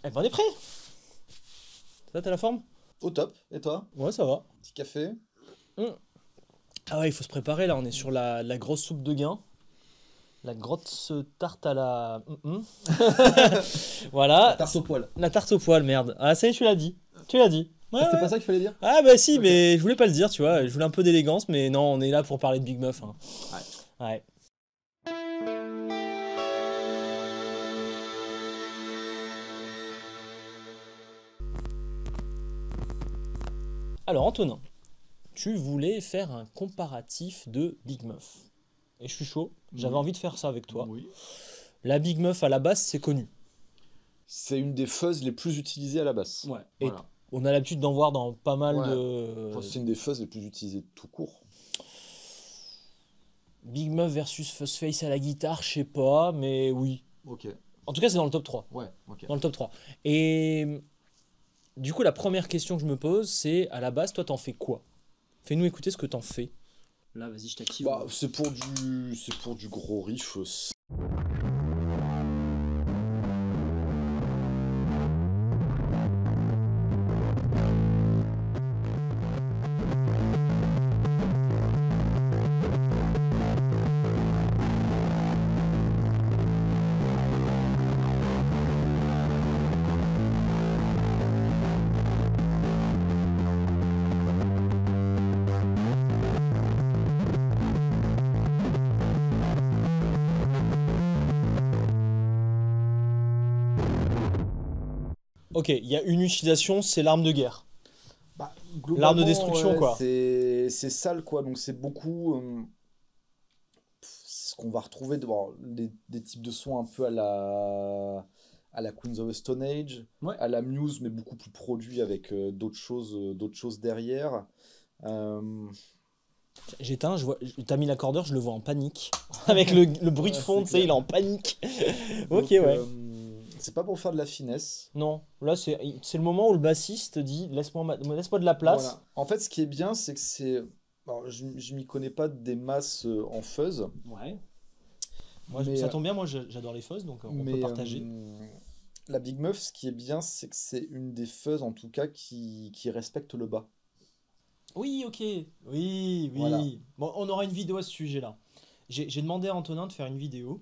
Eh ben on est prêt. Ça, t'as la forme? Au top. Et toi? Ouais, ça va. Petit café? Ah ouais, il faut se préparer là, on est sur la grosse soupe de gain. La grosse tarte à la... Voilà. La tarte au poil. La tarte au poil, merde. Ah ça y est, tu l'as dit. Tu l'as dit. Ouais, C'était ouais. pas ça qu'il fallait dire? Ah bah si, Ok. mais je voulais pas le dire, tu vois. Je voulais un peu d'élégance, mais non, on est là pour parler de Big Muff, hein. Ouais. Alors Antonin, tu voulais faire un comparatif de Big Muff. Et je suis chaud, j'avais Oui. envie de faire ça avec toi. Oui. La Big Muff à la base, c'est connu. C'est une des fuzz les plus utilisées à la basse. Ouais. Et Voilà. on a l'habitude d'en voir dans pas mal Ouais. de... C'est une des fuzz les plus utilisées tout court. Big Muff versus Fuzzface à la guitare, je sais pas, mais oui. Ok. En tout cas, c'est dans le top 3. Ouais, ok. Dans le top 3. Et du coup, la première question que je me pose, c'est à la base, toi, t'en fais quoi? Fais-nous écouter ce que t'en fais. Là, vas-y, je t'active. Bah, c'est pour du gros riff. Ok, il y a une utilisation, c'est l'arme de guerre. Bah, L'arme de destruction, quoi. C'est sale, quoi. Donc, c'est beaucoup. C'est ce qu'on va retrouver dans des types de sons un peu à la Queens of the Stone Age, Ouais. à la Muse, mais beaucoup plus produit avec d'autres choses derrière. J'éteins, je vois, t'as mis l'accordeur, je le vois en panique. Avec le bruit de Ouais, fond, c'est tu sais, il est clair. en panique. Donc, Ok, ouais. c'est pas pour faire de la finesse. Non, là, c'est le moment où le bassiste dit laisse-moi de la place. Voilà. En fait, ce qui est bien, c'est que c'est. Alors, je m'y connais pas des masses en fuzz, Ouais. Moi, mais, ça tombe bien, moi j'adore les fuzz, donc on peut mais partager. la Big Muff, ce qui est bien, c'est que c'est une des fuzz, en tout cas, qui respecte le bas. Oui, ok. Oui, Voilà. oui. Bon, on aura une vidéo à ce sujet-là. J'ai demandé à Antonin de faire une vidéo.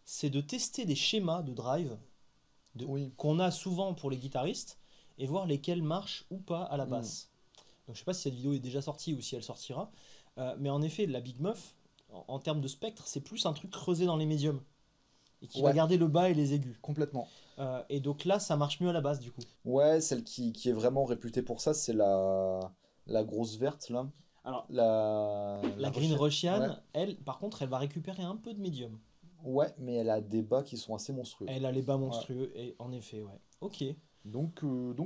C'est de tester des schémas de drive Oui. qu'on a souvent pour les guitaristes et voir lesquels marchent ou pas à la Mm. basse. Donc je sais pas si cette vidéo est déjà sortie ou si elle sortira. Mais en effet, la Big Muff, en termes de spectre, c'est plus un truc creusé dans les médiums. Et qui va Ouais, garder le bas et les aigus. complètement. Et donc là, ça marche mieux à la basse du coup. Ouais, celle qui est vraiment réputée pour ça, c'est la grosse verte, là. Alors, La la Green Russian. Ouais. Russian, elle, par contre, elle va récupérer un peu de médium. Ouais, mais elle a des bas qui sont assez monstrueux. Elle a les bas Ouais. monstrueux, et en effet, ouais. Ok. Donc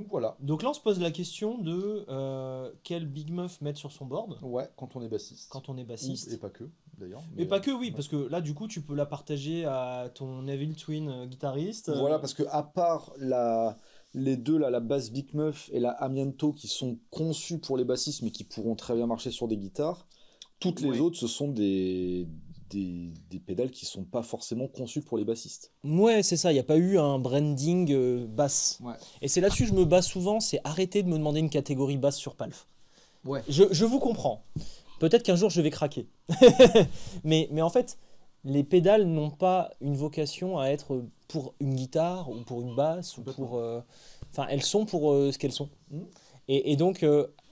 voilà. Donc là, on se pose la question de quel Big Muff mettre sur son board Ouais, quand on est bassiste. quand on est Et bassiste. pas que, d'ailleurs. Et pas que, oui, Ouais. parce que là, du coup, tu peux la partager à ton Evil Twin guitariste. Voilà, parce que à part les deux, là, la basse Big Muff et la Amiento, qui sont conçues pour les bassistes, mais qui pourront très bien marcher sur des guitares, toutes les Ouais. autres, ce sont des pédales qui sont pas forcément conçues pour les bassistes. Ouais, c'est ça, il n'y a pas eu un branding basse. Ouais. Et c'est là-dessus que je me bats souvent, c'est arrêter de me demander une catégorie basse sur Palf. Ouais. Je vous comprends. Peut-être qu'un jour je vais craquer. mais en fait, les pédales n'ont pas une vocation à être pour une guitare ou pour une basse ou Complètement. pour. Enfin, elles sont pour ce qu'elles sont. Mm. Et donc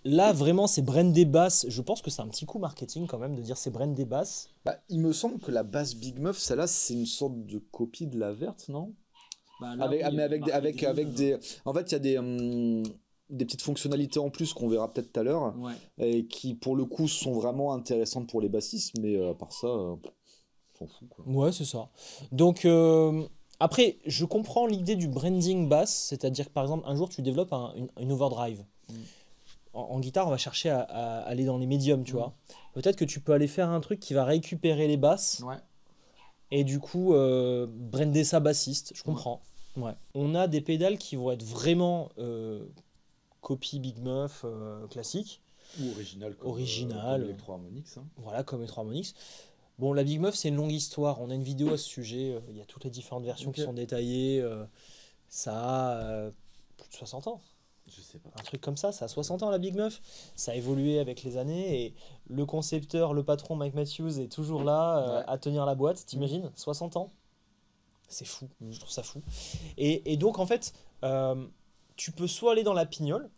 là, vraiment, c'est brandé basse. Je pense que c'est un petit coup marketing quand même de dire c'est brandé basse. Bah, il me semble que la basse Big Muff, celle-là, c'est une sorte de copie de la verte, non? Mais avec des. En fait, il y a des petites fonctionnalités en plus qu'on verra peut-être tout à l'heure, Ouais. et qui, pour le coup, sont vraiment intéressantes pour les bassistes, mais à part ça, on s'en fout, quoi. Ouais, c'est ça. Donc, après, je comprends l'idée du branding basse, c'est-à-dire que par exemple, un jour tu développes une overdrive. Mm. En guitare, on va chercher à aller dans les médiums, tu Mm. vois. Peut-être que tu peux aller faire un truc qui va récupérer les basses Ouais. et du coup brander ça bassiste. Je comprends. Ouais. On a des pédales qui vont être vraiment copie Big Muff classique. Ou original, Original. comme Electro-Harmonix, hein. Voilà, comme Electro-Harmonix. Bon, la Big Muff, c'est une longue histoire. On a une vidéo à ce sujet. Il y a toutes les différentes versions qui Ok. sont détaillées. ça a plus de 60 ans. Je sais pas. Un truc comme ça a 60 ans la Big Muff. Ça a évolué avec les années et le concepteur, le patron Mike Matthews est toujours là à tenir la boîte, t'imagines 60 ans. C'est fou, je trouve ça fou. Et donc en fait, tu peux soit aller dans la pignole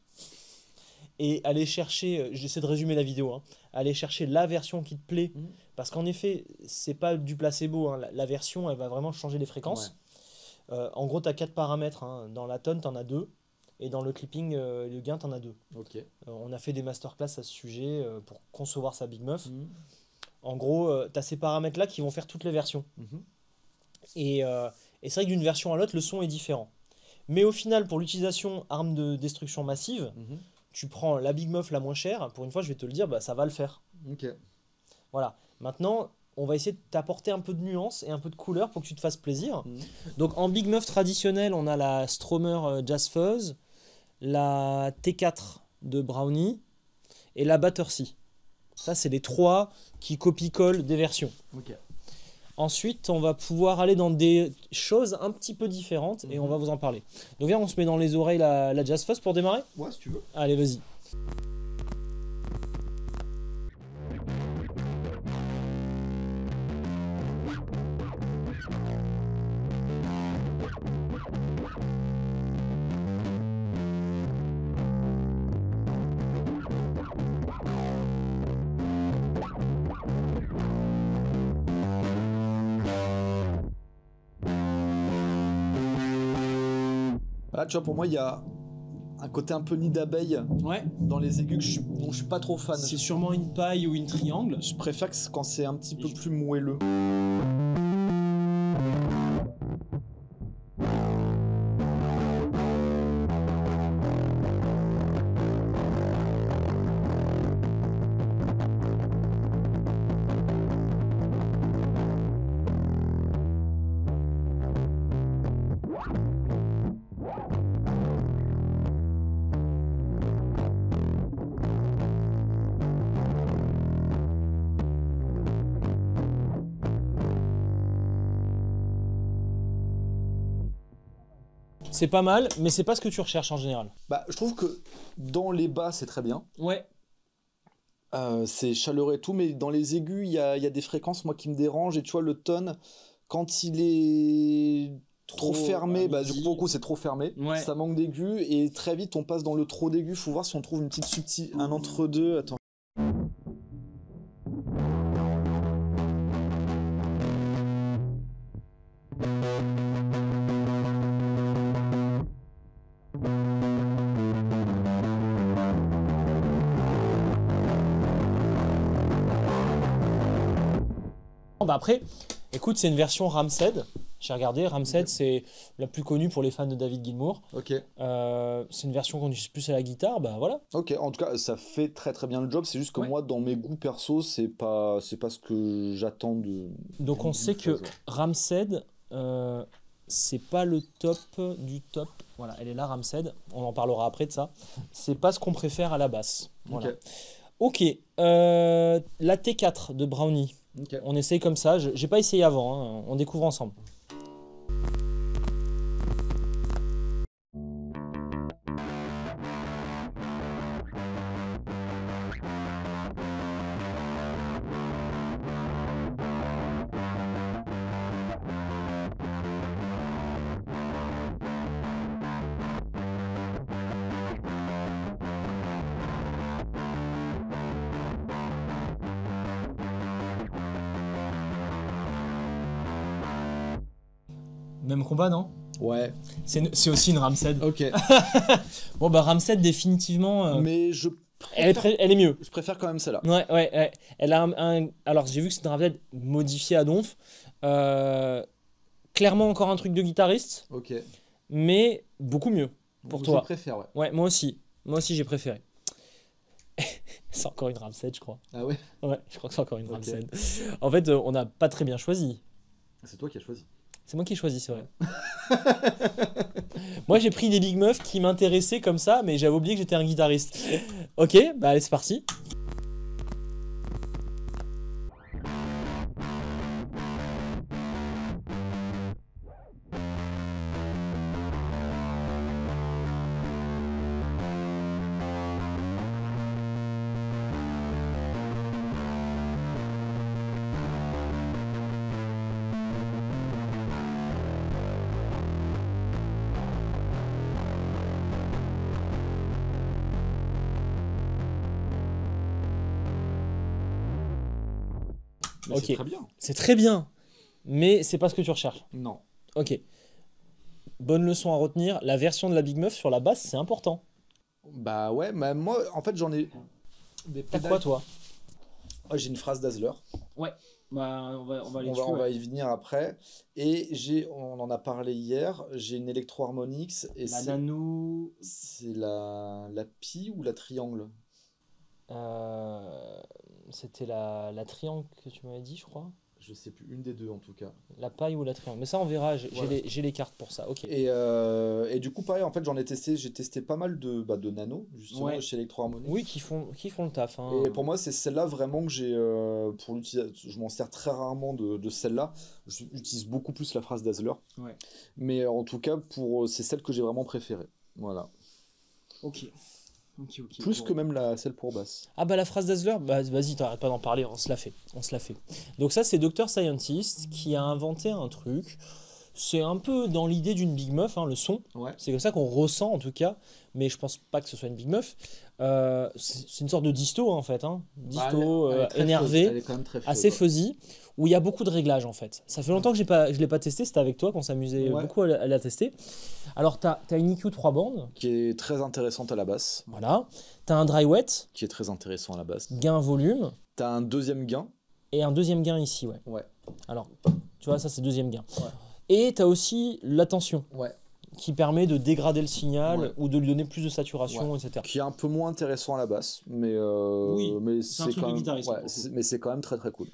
et aller chercher, j'essaie de résumer la vidéo, hein, aller chercher la version qui te plaît, parce qu'en effet, c'est pas du placebo, hein, la version, elle va vraiment changer les fréquences. En gros, tu as 4 paramètres, hein. Dans la tonne, tu en as 2, et dans le clipping, le gain, tu en as 2. Okay. On a fait des masterclass à ce sujet pour concevoir sa Big Muff. En gros, tu as ces paramètres-là qui vont faire toutes les versions. Et c'est vrai que d'une version à l'autre, le son est différent. Mais au final, pour l'utilisation arme de destruction massive, tu prends la Big Muff la moins chère, pour une fois je vais te le dire, bah, ça va le faire. Voilà. Maintenant, on va essayer de t'apporter un peu de nuance et un peu de couleur pour que tu te fasses plaisir. Donc en Big Muff traditionnelle, on a la Stromer Jazz Fuzz, la T4 de Brownie et la Battersea. Ça, c'est les 3 qui copie-collent des versions. Ensuite, on va pouvoir aller dans des choses un petit peu différentes et on va vous en parler. Donc viens, on se met dans les oreilles la Jazz Fuzz pour démarrer. Ouais, si tu veux. Allez, vas-y. Là, tu vois, pour moi, il y a un côté un peu nid d'abeille dans les aigus dont je suis pas trop fan. C'est sûrement une paille ou une triangle. Je préfère quand c'est un petit peu plus moelleux. C'est pas mal, mais c'est pas ce que tu recherches en général. Bah, je trouve que dans les bas, c'est très bien. Ouais. C'est chaleureux et tout, mais dans les aigus, il y a des fréquences, moi, qui me dérangent. Et tu vois, le tone, quand il est trop fermé, bah, du coup, pour le coup, c'est trop fermé. Ça manque d'aigus. Et très vite, on passe dans le trop d'aigus. Faut voir si on trouve une petite subtilité, un entre-deux. Attends. Bah après, écoute, c'est une version Ramsed. J'ai regardé, Ramsed, c'est la plus connue pour les fans de David Gilmour. C'est une version qu'on utilise plus à la guitare, bah voilà. Ok, en tout cas, ça fait très très bien le job. C'est juste que moi, dans mes goûts perso, c'est pas ce que j'attends de. Donc on sait que Ramsed, c'est pas le top du top. Voilà, elle est là, Ramsed. On en parlera après de ça. C'est pas ce qu'on préfère à la basse. Voilà. Ok, la T4 de Brownie. On essaye comme ça. J'ai pas essayé avant, hein. On découvre ensemble. Même combat, non? Ouais. C'est aussi une Ramsed. Ok. Bon, bah Ramsed, définitivement. Mais elle est mieux. Je préfère quand même celle-là. Ouais. Elle a alors, j'ai vu que c'est une Ramsed modifiée à donf. Clairement, encore un truc de guitariste. Ok. Mais beaucoup mieux pour toi. Je préfère, ouais. Ouais, moi aussi. Moi aussi, j'ai préféré. C'est encore une Ramsed, je crois. Ah ouais? Ouais, je crois que c'est encore une Ramsed. En fait, on n'a pas très bien choisi. C'est toi qui as choisi. C'est moi qui ai choisi, c'est vrai. Moi, j'ai pris des Big Muff qui m'intéressaient comme ça, mais j'avais oublié que j'étais un guitariste. Ok, bah allez, c'est parti. Mais ok. c'est très bien. C'est très bien, mais c'est pas ce que tu recherches. Non. Ok. Bonne leçon à retenir, la version de la Big Muff sur la basse, c'est important. Bah ouais, mais moi, en fait, j'en ai des T'as quoi, toi? Oh, j'ai une phrase Dazzler. Ouais, bah, on va aller dessus. On va y venir après. Et on en a parlé hier, j'ai une Electro Harmonix. Et la Nano... C'est la Pi ou la Triangle? C'était la Triangle que tu m'avais dit, je crois. Je sais plus, une des deux en tout cas. La paille ou la Triangle. Mais ça, on verra, j'ai les cartes pour ça. Ok. Et du coup, pareil, en fait, j'ai testé pas mal de nano, justement, chez Electro Harmonix. Oui, qui font le taf. Hein. Et pour moi, c'est celle-là vraiment que j'ai pour l'utiliser. Je m'en sers très rarement de celle-là. J'utilise beaucoup plus la phrase Dazzler. Ouais. Mais en tout cas, c'est celle que j'ai vraiment préférée. Voilà. Ok. Plus que même celle pour basse. Ah bah la phrase Dazzler, bah, vas-y, t'arrêtes pas d'en parler, on se la fait. Donc ça, c'est Dr Scientist qui a inventé un truc. C'est un peu dans l'idée d'une Big Muff, hein, le son. Ouais. C'est comme ça qu'on ressent en tout cas, mais je pense pas que ce soit une Big Muff. C'est une sorte de disto en fait, hein. Disto elle est énervé, elle est quand même très assez fuzzy, où il y a beaucoup de réglages en fait. Ça fait longtemps que je l'ai pas testé, c'était avec toi qu'on s'amusait beaucoup à la tester. Alors tu as une EQ 3 bandes qui est très intéressante à la basse. Voilà. Tu as un dry wet qui est très intéressant à la basse. Gain volume. Tu as un deuxième gain. Et un deuxième gain ici, ouais. Ouais. Alors, tu vois, ça c'est deuxième gain. Ouais. Et tu as aussi la tension. Ouais. Qui permet de dégrader le signal ou de lui donner plus de saturation, etc. Qui est un peu moins intéressant à la basse, mais c'est un truc de guitariste. Mais c'est quand même très très cool.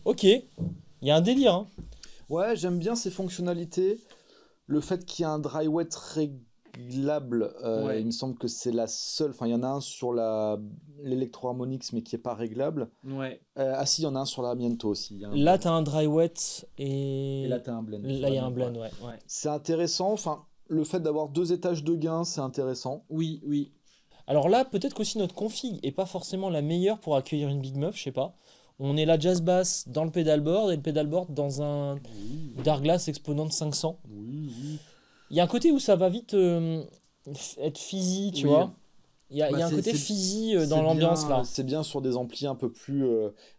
Ok, il y a un délire. Hein. Ouais, j'aime bien ces fonctionnalités. Le fait qu'il y ait un dry wet réglable, il me semble que c'est la seule. Enfin, il y en a un sur l'Electro Harmonix, mais qui n'est pas réglable. Ouais. Ah si, il y en a un sur la Miento aussi. Là, tu as un dry wet et là, tu as un blend. Là, il y a un blend, ouais. C'est intéressant. Enfin, le fait d'avoir 2 étages de gain, c'est intéressant. Oui. Alors là, peut-être qu'aussi notre config est pas forcément la meilleure pour accueillir une Big Muff, je sais pas. On est la jazz bass dans le pedalboard et le pedalboard dans un Darkglass Exponent 500. Oui. Il y a un côté où ça va vite être fizzy, tu vois. Il y a un côté fizzy dans l'ambiance là. C'est bien sur des amplis un peu plus.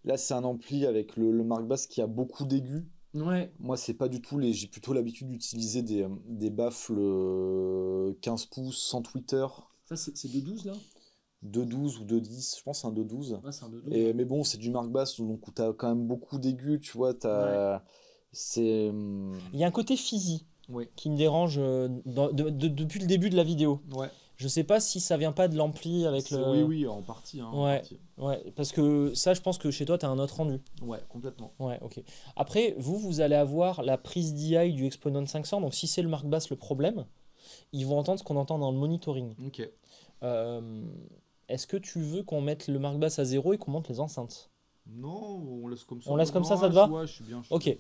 Là, c'est un ampli avec le Mark Bass qui a beaucoup d'aigus. Ouais. Moi, c'est pas du tout j'ai plutôt l'habitude d'utiliser des baffles 15 pouces sans tweeter. Ça, c'est 2.12 là 2.12 ou 2.10, je pense que c'est un 2.12. Ouais, c'est un 2.12. Mais bon, c'est du Mark Bass, donc tu as quand même beaucoup d'aigus, tu vois. Il y a un côté fizzy qui me dérange depuis le début de la vidéo. Ouais. Je sais pas si ça vient pas de l'ampli avec le... Oui, en partie. Hein, ouais, parce que ça, je pense que chez toi, tu as un autre rendu. Ouais, complètement. Ouais, ok. Après, vous allez avoir la prise DI du Exponent 500, donc si c'est le Mark Bass le problème, ils vont entendre ce qu'on entend dans le monitoring. Ok. Est-ce que tu veux qu'on mette le Mark Bass à 0 et qu'on monte les enceintes? Non, on laisse comme ça. On laisse comme ça te va? Ouais, je suis bien. Ok.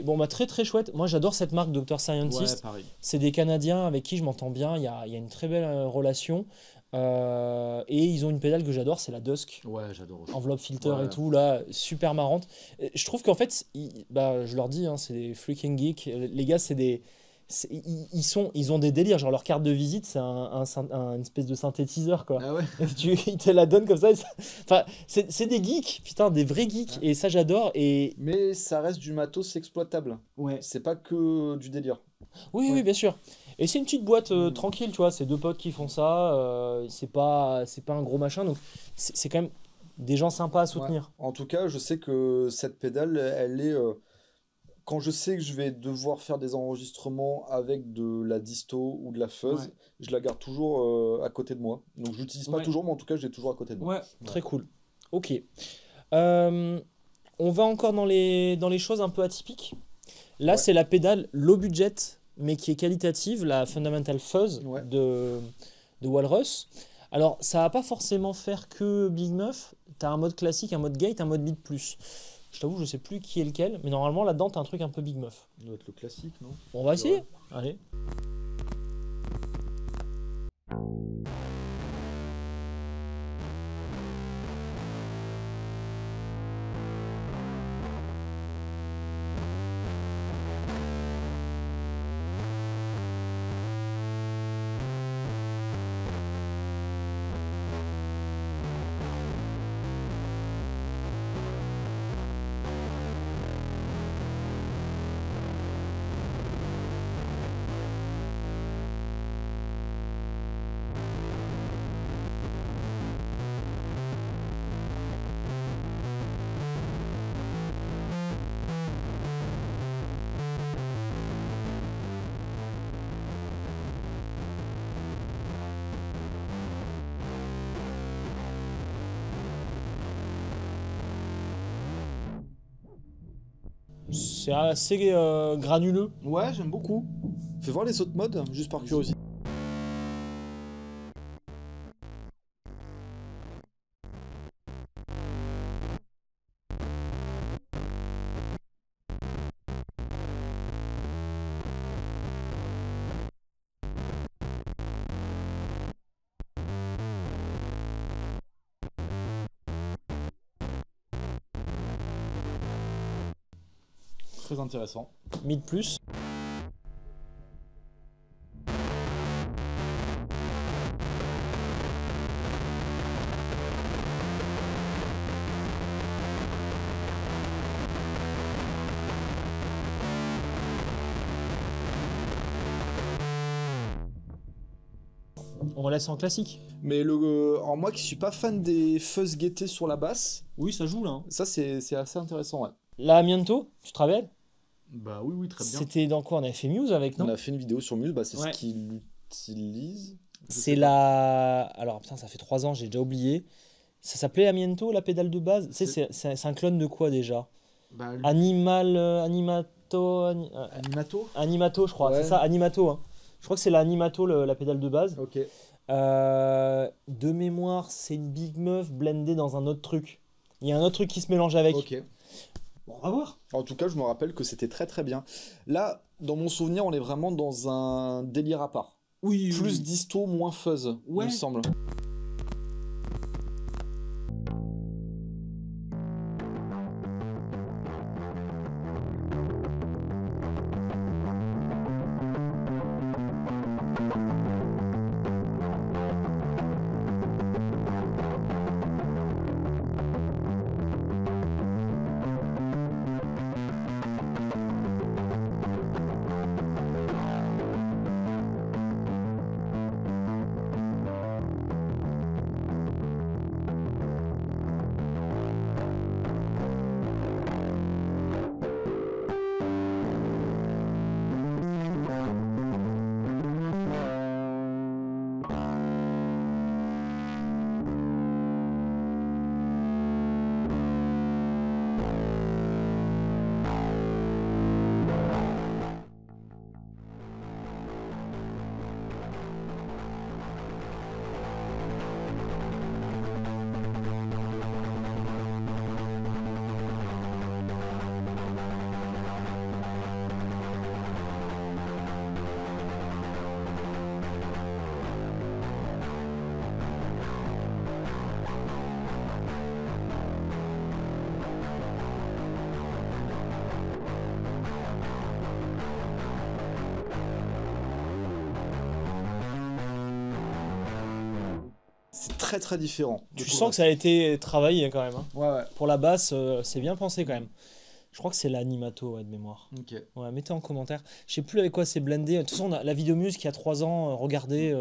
Bon, bah très très chouette. Moi, j'adore cette marque Dr Scientist. Ouais, pareil. C'est des Canadiens avec qui je m'entends bien. Il y a une très belle relation. Et ils ont une pédale que j'adore, c'est la Dusk. Ouais, j'adore aussi. Enveloppe filter et tout, là, super marrante. Et je trouve qu'en fait, je leur dis, hein, c'est des freaking geeks. Les gars, ils ont des délires. Genre, leur carte de visite, c'est une espèce de synthétiseur, quoi. Ah ouais. Ils te la donnent comme ça. Enfin, c'est des geeks, putain, des vrais geeks. Ouais. Et ça, j'adore. Mais ça reste du matos exploitable. Ouais. C'est pas que du délire. Oui, oui, bien sûr. Et c'est une petite boîte tranquille, tu vois. C'est 2 potes qui font ça. C'est pas un gros machin. Donc, c'est quand même des gens sympas à soutenir. Ouais. En tout cas, je sais que cette pédale, elle est. Quand je sais que je vais devoir faire des enregistrements avec de la disto ou de la fuzz, je la garde toujours à côté de moi. Donc, je l'utilise pas toujours, mais en tout cas, je l'ai toujours à côté de moi. Ouais, très cool. Ok. On va encore dans les choses un peu atypiques. Là, c'est la pédale low budget, mais qui est qualitative, la Fundamental Fuzz de Walrus. Alors, ça va pas forcément faire que Big Muff. Tu as un mode classique, un mode gate, un mode mid plus. Je t'avoue, je sais plus qui est lequel, mais normalement, là-dedans, tu as un truc un peu Big Muff. Ça doit être le classique, non? On va essayer. Allez. C'est assez granuleux. Ouais, j'aime beaucoup. Fais voir les autres modes, juste par curiosité. Très intéressant. Mid plus. On laisse en classique. Mais alors moi qui suis pas fan des fuzz gaietés sur la basse. Oui, ça joue là. Hein. Ça c'est assez intéressant, ouais. La Amiento, tu te rappelles? Bah oui, très bien. C'était dans quoi? On avait fait Muse avec, non? On a fait une vidéo sur Muse, c'est ce qu'il utilise. C'est la... Alors putain, ça fait 3 ans, j'ai déjà oublié. Ça s'appelait Amiento, la pédale de base. C'est un clone de quoi déjà? Animato, je crois, c'est ça, Animato. Hein. Je crois que c'est la Animato, la pédale de base. Ok. De mémoire, c'est une Big Muff blendée dans un autre truc. Il y a un autre truc qui se mélange avec. Ok. Bon, on va voir. En tout cas, je me rappelle que c'était très très bien. Là, dans mon souvenir, on est vraiment dans un délire à part. Oui. Plus disto, moins fuzz, il me semble. très très différent. Tu sens que ça a été travaillé quand même. Hein. Ouais. Pour la basse, c'est bien pensé quand même. Je crois que c'est l'animato de mémoire. Ok. Ouais, mettez en commentaire. Je sais plus avec quoi c'est blendé. De toute façon, on a la vidéo musique il y a 3 ans, regardez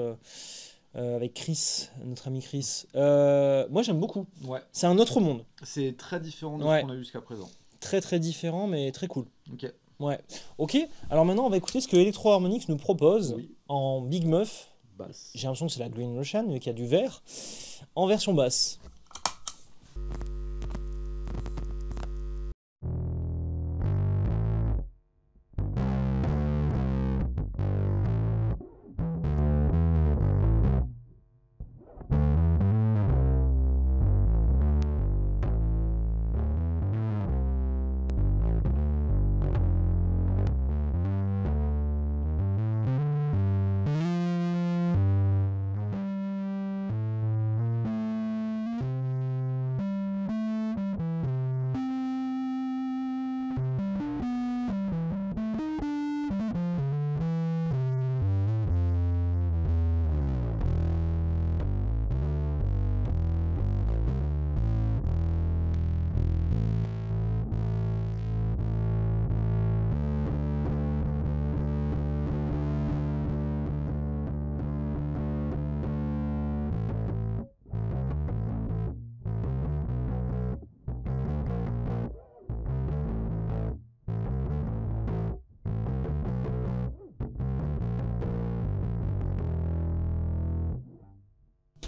avec Chris, notre ami Chris. Moi j'aime beaucoup. Ouais. C'est un autre monde. C'est très différent de ce qu'on a vu jusqu'à présent. Très très différent, mais très cool. Ok. Ouais. Ok, alors maintenant on va écouter ce que Electro Harmonix nous propose en Big Muff. Basse. J'ai l'impression que c'est la Green Russian, mais qu'il y a du vert. En version basse.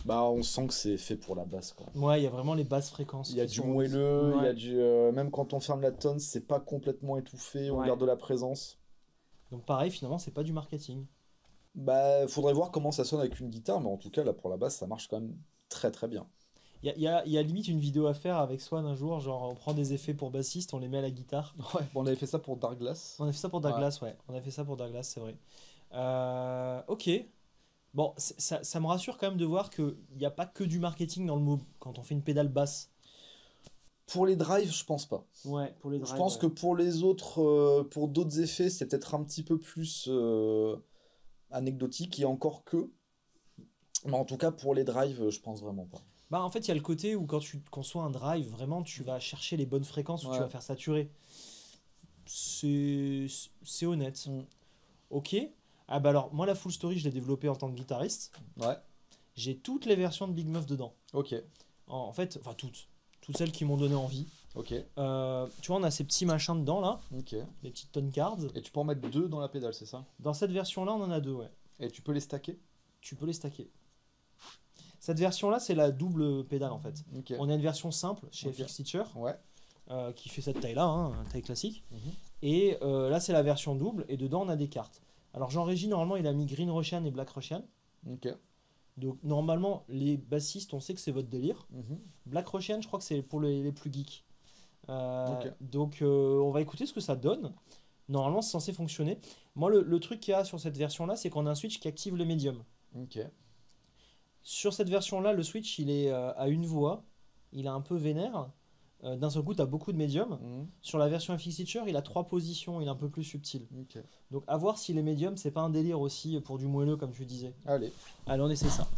Bah, on sent que c'est fait pour la basse, quoi. Ouais, il y a vraiment les basses fréquences. Il y a du moelleux, il y a du... même quand on ferme la tonne, c'est pas complètement étouffé, on garde de la présence. Donc pareil, finalement, c'est pas du marketing. Bah, faudrait voir comment ça sonne avec une guitare, mais en tout cas, là, pour la basse, ça marche quand même très très bien. Il y a limite une vidéo à faire avec Swan un jour, genre on prend des effets pour bassiste, on les met à la guitare. Ouais, bon, on avait fait ça pour Dark Glass. On a fait ça pour Dark Glass, ouais. On a fait ça pour Dark Glass, c'est vrai. Ok. Bon, ça me rassure quand même de voir qu'il n'y a pas que du marketing dans le mot quand on fait une pédale basse. Pour les drives, je pense pas. Ouais, pour les drives. Je pense que pour les autres, pour d'autres effets, c'est peut-être un petit peu plus anecdotique et encore que. Mais en tout cas, pour les drives, je pense vraiment pas. Bah, en fait, il y a le côté où quand tu conçois un drive, vraiment, tu vas chercher les bonnes fréquences où tu vas faire saturer. C'est honnête. Ok. Ah bah alors, moi, la Full Story, je l'ai développée en tant que guitariste. Ouais. J'ai toutes les versions de Big Muff dedans. Ok. En fait, enfin toutes. Toutes celles qui m'ont donné envie. Ok. Tu vois, on a ces petits machins dedans, là. Ok. Les petites tone cards. Et tu peux en mettre 2 dans la pédale, c'est ça? Dans cette version-là, on en a 2, ouais. Et tu peux les stacker? Tu peux les stacker. Cette version-là, c'est la double pédale, en fait. Okay. On a une version simple chez FX Teacher. Ouais. Qui fait cette taille-là, hein, taille classique. Et là, c'est la version double. Et dedans, on a des cartes. Alors, Jean Régis, normalement, il a mis Green Russian et Black Russian. Ok. Donc, normalement, les bassistes, on sait que c'est votre délire. Black Russian, je crois que c'est pour les plus geeks. Donc, on va écouter ce que ça donne. Normalement, c'est censé fonctionner. Moi, le truc qu'il y a sur cette version-là, c'est qu'on a un switch qui active le médium. Ok. Sur cette version-là, le switch, il est à une voix. Il est un peu vénère. D'un seul coup, tu as beaucoup de médiums. Sur la version FX Teacher, il a 3 positions. Il est un peu plus subtil. Okay. Donc, à voir si les médiums, c'est pas un délire aussi pour du moelleux, comme tu disais. Allez, on essaie ça.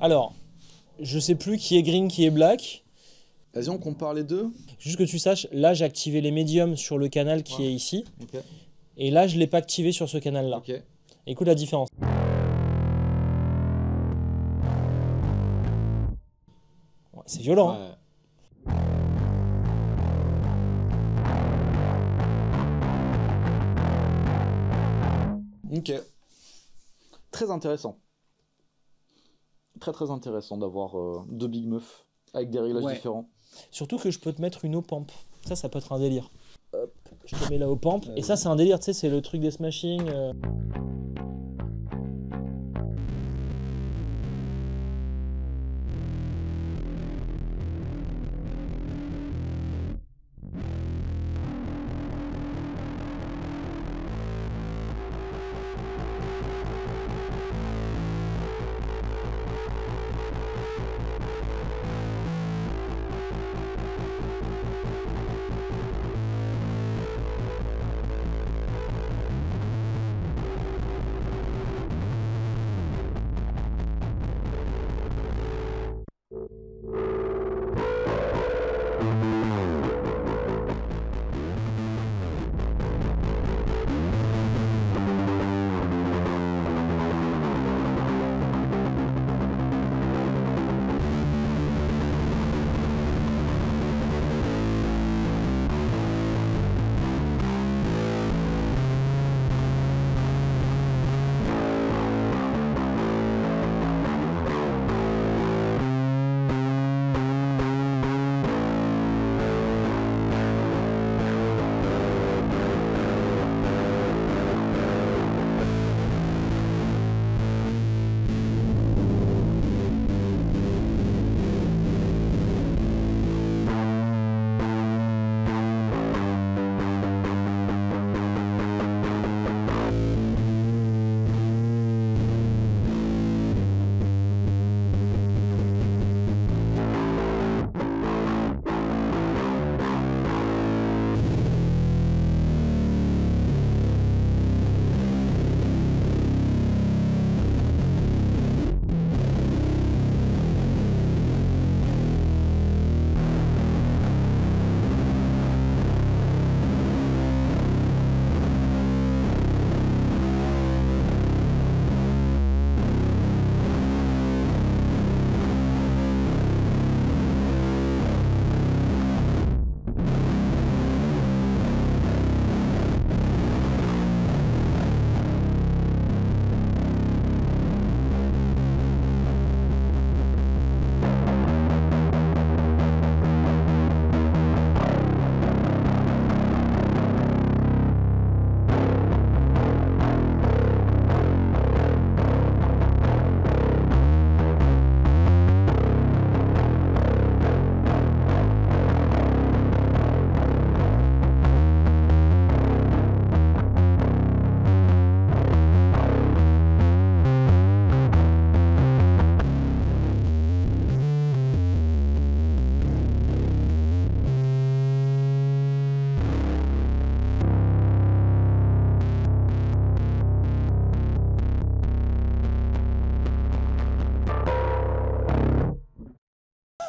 Alors, je sais plus qui est green, qui est black. Vas-y, on compare les deux. Juste que tu saches, là j'ai activé les médiums sur le canal qui est ici. Okay. Et là je ne l'ai pas activé sur ce canal-là. Okay. Écoute la différence. Ouais, c'est violent. Ouais. Ok. Très intéressant. Très intéressant d'avoir deux Big Muff avec des réglages différents. Surtout que je peux te mettre une O-Pamp. Ça peut être un délire. Hop, je te mets la O-Pamp. Et ça, c'est un délire, tu sais, c'est le truc des smashing.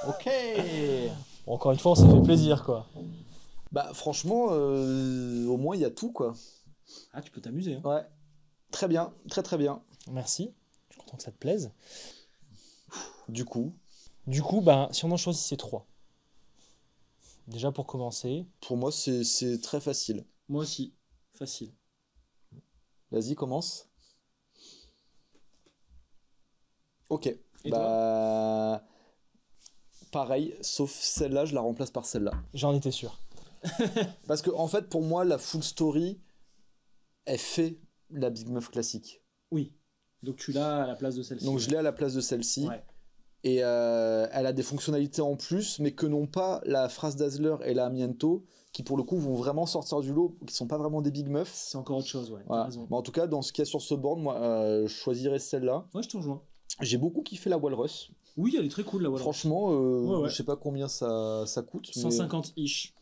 Ok. Encore une fois, on s'est fait plaisir, quoi. Bah franchement, au moins il y a tout, quoi. Ah, tu peux t'amuser. Hein. Ouais. Très bien, très bien. Merci. Je suis content que ça te plaise. Du coup, bah, si on en choisissait 3. Déjà pour commencer. Pour moi, c'est très facile. Moi aussi, facile. Vas-y, commence. Ok. Et toi ? Pareil, sauf celle-là, je la remplace par celle-là. J'en étais sûr. Parce que en fait, pour moi, la full story, elle fait la Big Muff classique. Oui. Donc tu l'as à la place de celle-ci. Donc je l'ai à la place de celle-ci. Ouais. Et elle a des fonctionnalités en plus, mais que n'ont pas la Phrase Dazzler et la Amiento, qui pour le coup vont vraiment sortir du lot, qui sont pas vraiment des Big Muffs. C'est encore autre chose, ouais. Voilà. T'as raison. Mais en tout cas, dans ce qu'il y a sur ce board, moi, je choisirais celle-là. Ouais, je te rejoins. J'ai beaucoup kiffé la Walrus. Oui, elle est très cool, la Walrus. Franchement, ouais. Je sais pas combien ça coûte. 150-ish.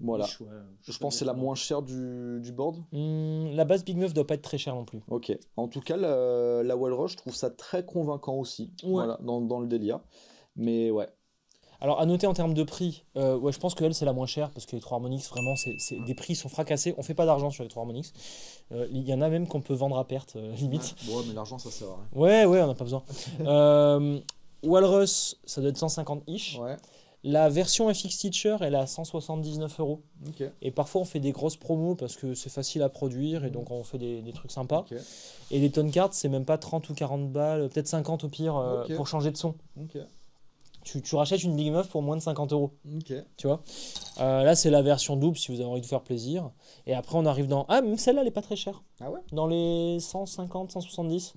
Voilà. Je pense que c'est la moins chère du board. La base Big Muff doit pas être très chère non plus. Ok. En tout cas, la Walrush, je trouve ça très convaincant aussi. Ouais. Voilà, dans le délire. Mais ouais. Alors à noter en termes de prix, je pense que elle c'est la moins chère parce que les 3 Harmonix vraiment des prix sont fracassés. On fait pas d'argent sur les 3 Harmonix. Il y en a même qu'on peut vendre à perte limite. Ouais, mais l'argent ça sert à rien. Ouais, on n'a pas besoin. Walrus, ça doit être 150 ish. Ouais. La version FX Teacher, elle est à 179 €. Okay. Et parfois, on fait des grosses promos parce que c'est facile à produire et donc on fait des trucs sympas. Okay. Et les tone cards, c'est même pas 30 ou 40 balles, peut-être 50 au pire pour changer de son. Okay. Tu rachètes une Big Muff pour moins de 50 €. Okay. Tu vois là, c'est la version double si vous avez envie de faire plaisir. Et après, on arrive dans... Ah, même celle-là, elle est pas très chère. Ah ouais. Dans les 150, 170.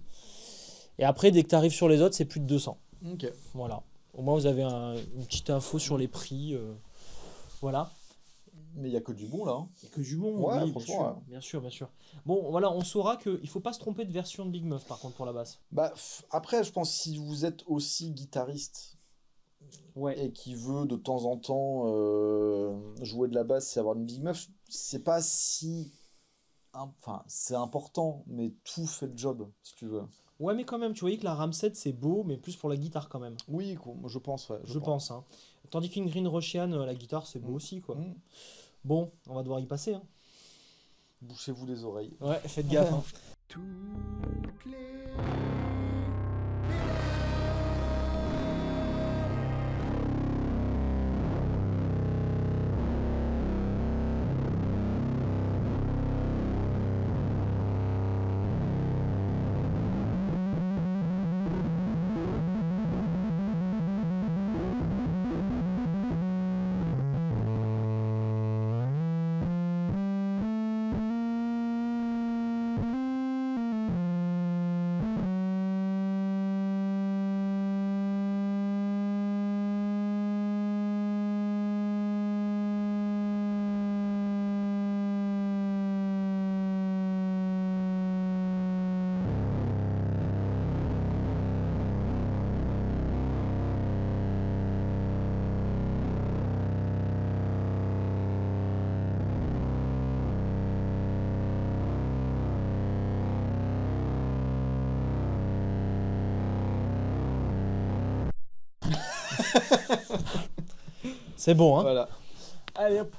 Et après, dès que tu arrives sur les autres, c'est plus de 200. Ok. Voilà. Au moins, vous avez une petite info sur les prix. Voilà. Mais il n'y a que du bon, là. Il n'y a que du bon, ouais, oui, franchement. Bien sûr. Bon, voilà, on saura qu'il ne faut pas se tromper de version de Big Muff, par contre, pour la basse. Bah, après, je pense que si vous êtes aussi guitariste et qui veut de temps en temps jouer de la basse et avoir une Big Muff, c'est pas si... Enfin, c'est important, mais tout fait le job, si tu veux. Ouais, mais quand même, tu voyais que la Ramset, c'est beau, mais plus pour la guitare quand même. Oui, je pense, ouais. Je pense. Hein. Tandis qu'une Green Roshian, la guitare, c'est beau aussi, quoi. Bon, on va devoir y passer. Hein. Bouchez-vous les oreilles. Ouais, faites gaffe. Hein. Toutes les... C'est bon, hein. Voilà. Allez hop.